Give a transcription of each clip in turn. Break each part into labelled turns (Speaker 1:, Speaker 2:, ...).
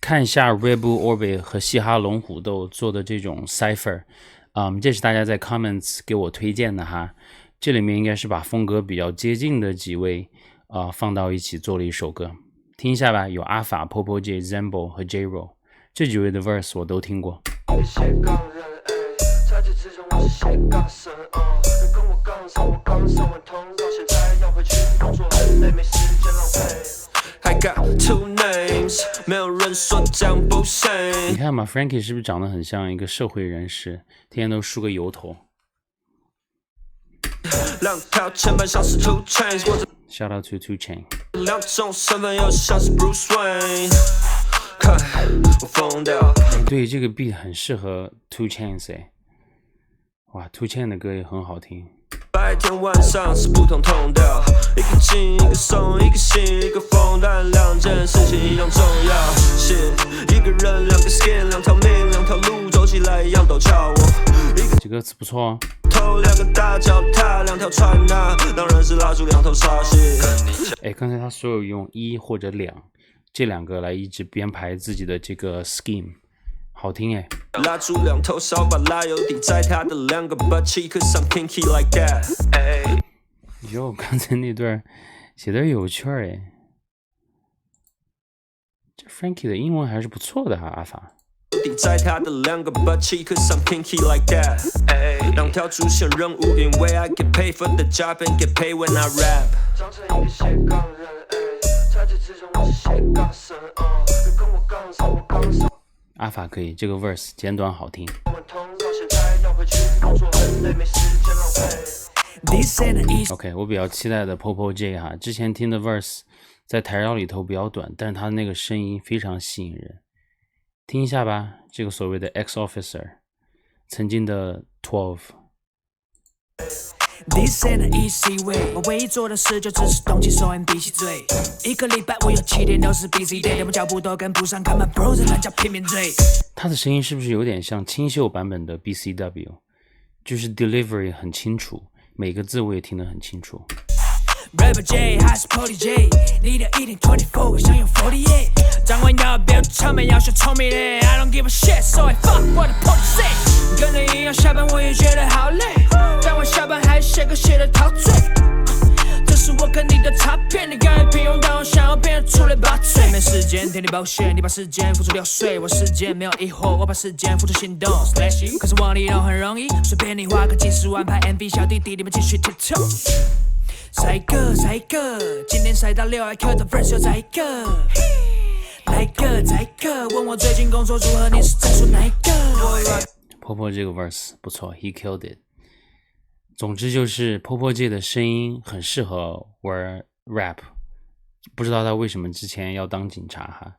Speaker 1: 看一下 Red Bull Orbit 和嘻哈龙虎斗做的这种 cipher，这是大家在 comments 给我推荐的哈。这里面应该是把风格比较接近的几位放到一起做了一首歌，听一下吧。有阿法、Popo J、Zambo 和 J-Ro 这几位的 verse 我都听过。你看嘛 Frankie 是不是长得很像一个社会人士，天天都梳个油头。Shout out to 2 Chainz。 两种身份又像是 Bruce Wayne。 看我疯掉。对，这个 beat 很适合 2 Chainz 哇 2 Chainz 的歌也很好听。白天晚上是不同痛调，一个紧一个松，一个心一个疯，但两件事情一样重要。是一个人两个 skin， 两条命两条路走起来一样陡峭。这歌词不错哦。头两个大脚踏两条船啊，当然是拉住两头沙蟹。刚才他所有用一或者两这两个来一直编排自己的这个 scheme， 好听拉住两头烧把拉油抵在他的两个 butt cheek cause I'm kinky like that。 哟，刚才那段写得有趣这 Frankie 的英文还是不错的哈，阿法。抵在他的两个 butt cheek cause I'm kinky like that。 两条主线任务，因为 I get paid for the job and get paid when I rap。 长成一个斜杠人才知之中我是斜杠神跟我杠上我杠上。阿法可以，这个 verse 简短好听。OK， 我比较期待的 Popo J 哈，之前听的 verse 在台绕里头比较短，但是他那个声音非常吸引人，听一下吧。这个所谓的 X Officer， 曾经的 12。This ain't an easy way， 我唯一做的事就只是动起手 and 闭起嘴。一个礼拜我有7天都是 busy day， 连我脚步都跟不上，看 my bros 在乱叫拼命追。他的声音是不是有点像清秀版本的 BCW？ 就是 delivery 很清楚，每个字我也听得很清楚。Rapper J 还是 Pody J， 你的1.24我想用48，掌管要不要场面要学聪明的 I don't give a shit so I fuck what the Pody say。 跟你一样下班我也觉得好累，但我下班还写歌写得陶醉。这是我跟你的差别，你刚才平庸但我想要变得出类拔萃。没时间替你保险，你把时间付出流水，我时间没有疑惑，我把时间付出行动。可是往里都很容易，随便你花个几十万拍 MV， 小弟弟你们继续 tiptoe。再一个，今天塞到6 IQ 的 verse 又再一个，来一个，再一个，问我最近工作如何，你是在说哪一个？婆婆这个 verse 不错 ，he killed it。总之就是婆婆J的声音很适合玩 rap， 不知道他为什么之前要当警察哈。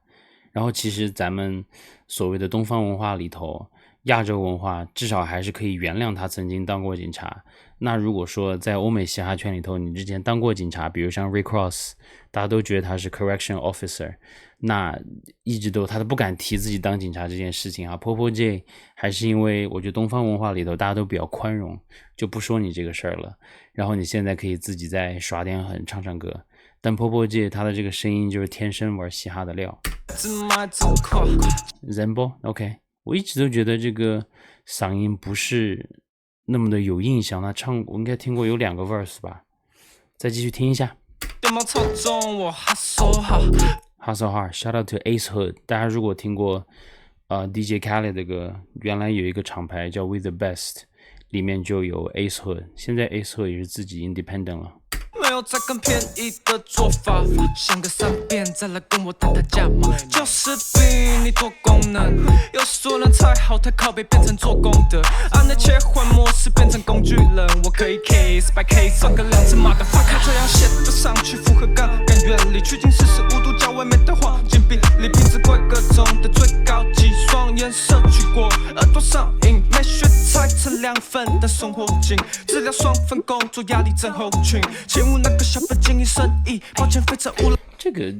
Speaker 1: 然后其实咱们所谓的东方文化里头，亚洲文化至少还是可以原谅他曾经当过警察。那如果说在欧美嘻哈圈里头，你之前当过警察，比如像 Rick Ross， 大家都觉得他是 correction officer， 那一直都他都不敢提自己当警察这件事情啊。Popo J 还是因为我觉得东方文化里头大家都比较宽容，就不说你这个事儿了，然后你现在可以自己再耍点狠唱唱歌。但 Popo J 他的这个声音就是天生玩嘻哈的料。Zambo OK， 我一直都觉得这个嗓音不是那么的有印象，他唱我应该听过有2个 verse 吧，再继续听一下。Hustle Hard Shout out to Ace Hood， 大家如果听过DJ Khaled 的歌，原来有一个厂牌叫 With the Best， 里面就有 Ace Hood， 现在 Ace Hood 也是自己 independent 了。没有再更便宜的做法，想个3遍再来跟我谈谈价码，就是比你多功能，有所人才好，太靠背变成做功德，按那切换模式变成工具人，我可以 case by case 算个2次马的话，这样写得上去符合杠杆原理，趋近45度较唯美的黄金比例，品质规格中的最高级，双眼摄取过，耳朵上瘾，美学才成2分的生活境，治疗双份工作压力症候群，请勿那个小本经营生意，抱歉非诚勿扰。这个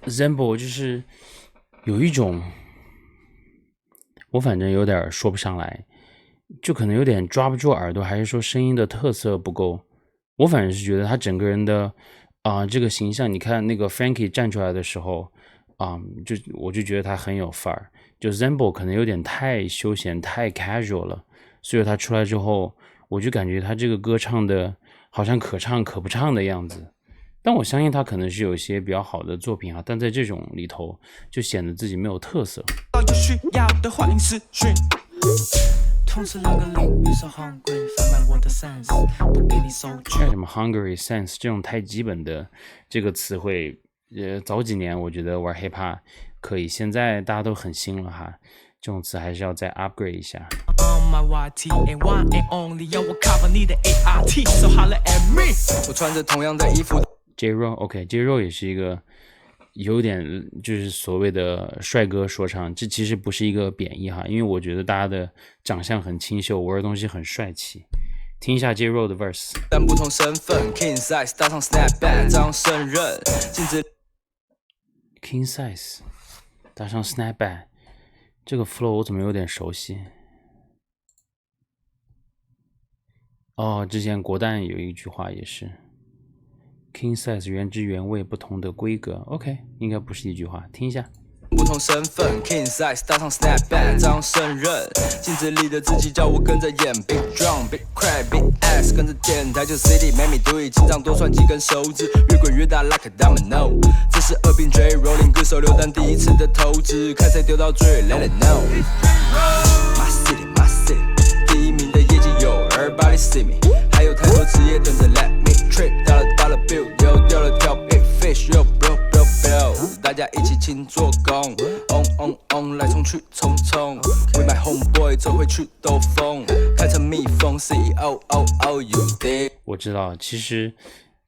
Speaker 1: Zambo 就是有一种，我反正有点说不上来，就可能有点抓不住耳朵，还是说声音的特色不够。我反正是觉得他整个人的这个形象，你看那个 Frankie 站出来的时候，我就觉得他很有范儿。就 Zambo 可能有点太休闲太 casual 了，所以他出来之后我就感觉他这个歌唱的好像可唱可不唱的样子，但我相信他可能是有一些比较好的作品但在这种里头就显得自己没有特色。有需要的欢迎私讯，同时两个领域说 hungry 贩卖我的 sense 不给你收据。什么 hungry sense 这种太基本的这个词汇早几年我觉得玩 hiphop 可以，现在大家都很新了哈，这种词还是要再 upgrade 一下。我穿着同样的衣服。J-Ro OK J-Ro 也是一个有点就是所谓的帅哥说唱，这其实不是一个贬义哈，因为我觉得大家的长相很清秀，玩的东西很帅气。听一下 J-Ro 的 verse。但不同身份 King size 搭上 snapback 这样胜任禁止 King size 搭上 snapback 这个 flow 我怎么有点熟悉之前国蛋有一句话也是 King size 原汁原味不同的规格 OK 应该不是一句话，听一下。不同身份 King size 搭上 snapback 这样胜任镜子里的自己叫我跟着演 Big drum Big crack Big ass 跟着点台就 city make me do it 心脏多串几根手指越滚越大 like a domino 这是二兵 J Rolling 歌手刘丹第一次的投资看谁丢到最 let it know My city My city 第一名的业绩有 Everybody see me 还有太多职业等着 let me trip dollar bill 又丢了条 big fish 又 blow大家一起勤做工 on 来冲去匆匆 With my homeboy 走回去兜风开成蜜蜂 CEO you dig 我知道其实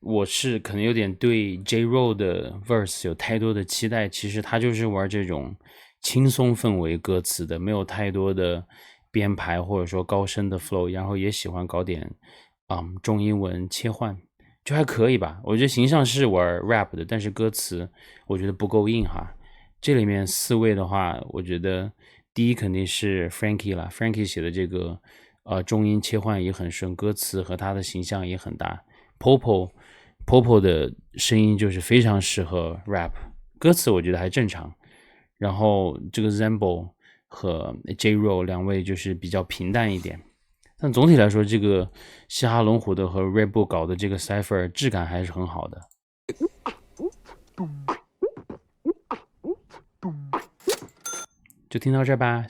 Speaker 1: 我是可能有点对 J-Ro 的 verse 有太多的期待，其实他就是玩这种轻松氛围歌词的，没有太多的编排或者说高深的 flow， 然后也喜欢搞点中英文切换，就还可以吧。我觉得形象是玩 rap 的，但是歌词我觉得不够硬哈。这里面4位的话，我觉得第一肯定是 Frankie 啦 ，Frankie 写的这个中英切换也很顺，歌词和他的形象也很搭。Popo 的声音就是非常适合 rap， 歌词我觉得还正常。然后这个 Zambo 和 J-Ro 两位就是比较平淡一点。但总体来说，这个嘻哈龙虎的和 Red Bull 搞的这个 Cypher 质感还是很好的。就听到这吧。